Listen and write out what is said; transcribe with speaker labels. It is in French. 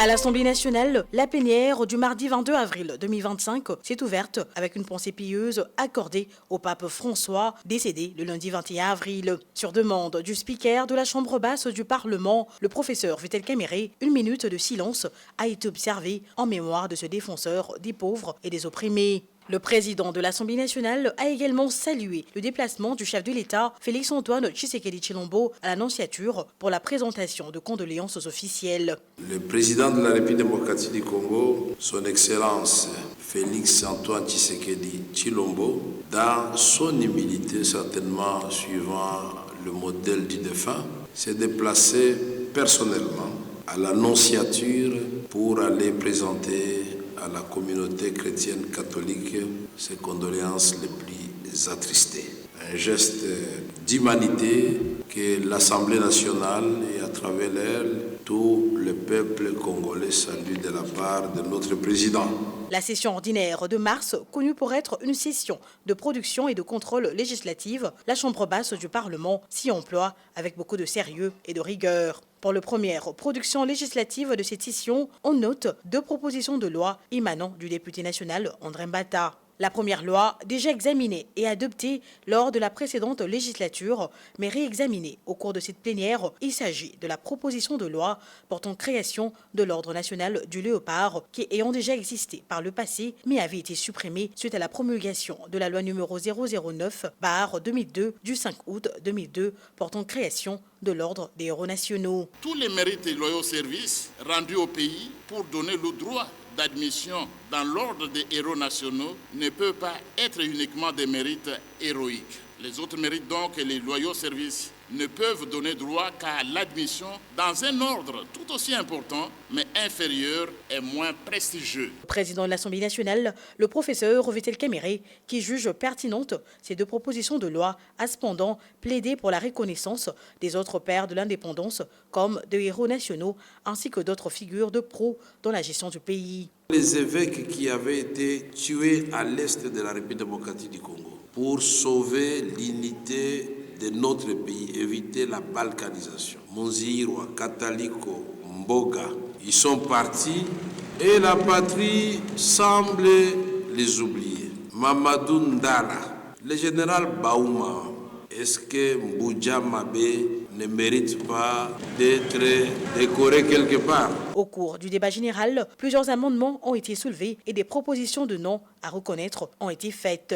Speaker 1: À l'Assemblée nationale, la plénière du mardi 22 avril 2025 s'est ouverte avec une pensée pieuse accordée au pape François, décédé le lundi 21 avril. Sur demande du speaker de la Chambre basse du Parlement, le professeur Vital Kamerhe, une minute de silence a été observée en mémoire de ce défenseur des pauvres et des opprimés. Le président de l'Assemblée nationale a également salué le déplacement du chef de l'État, Félix-Antoine Tshisekedi Tshilombo, à l'Annonciature pour la présentation de condoléances officielles.
Speaker 2: Le président de la République démocratique du Congo, son Excellence Félix-Antoine Tshisekedi Tshilombo, dans son humilité certainement suivant le modèle du défunt, s'est déplacé personnellement à l'Annonciature pour aller présenter à la communauté chrétienne catholique ses condoléances les plus attristées. Un geste d'humanité que l'Assemblée nationale et à travers elle, tout le peuple congolais salue de la part de notre président.
Speaker 1: La session ordinaire de mars, connue pour être une session de production et de contrôle législative, la Chambre basse du Parlement s'y emploie avec beaucoup de sérieux et de rigueur. Pour la première production législative de cette session, on note 2 propositions de loi émanant du député national André Mbata. La première loi, déjà examinée et adoptée lors de la précédente législature, mais réexaminée au cours de cette plénière, il s'agit de la proposition de loi portant création de l'Ordre national du Léopard, qui ayant déjà existé par le passé, mais avait été supprimée suite à la promulgation de la loi numéro 009/2002 du 5 août 2002 portant création de l'Ordre des héros nationaux.
Speaker 3: Tous les mérites et loyaux services rendus au pays pour donner le droit d'admission dans l'ordre des héros nationaux ne peut pas être uniquement des mérites héroïques. Les autres mérites donc et les loyaux services ne peuvent donner droit qu'à l'admission dans un ordre tout aussi important, mais inférieur et moins prestigieux.
Speaker 1: Le président de l'Assemblée nationale, le professeur Vital Kamerhe, qui juge pertinentes ces 2 propositions de loi, a cependant plaidé pour la reconnaissance des autres pères de l'indépendance comme des héros nationaux, ainsi que d'autres figures de proue dans la gestion du pays.
Speaker 2: Les évêques qui avaient été tués à l'est de la République démocratique du Congo pour sauver l'unité de notre pays, éviter la balkanisation. Monzirwa, Kataliko, Mboga, ils sont partis et la patrie semble les oublier. Mamadou Ndala, le général Baouma, est-ce que Mbouja Mabé ne mérite pas d'être décoré quelque part?
Speaker 1: Au cours du débat général, plusieurs amendements ont été soulevés et des propositions de noms à reconnaître ont été faites.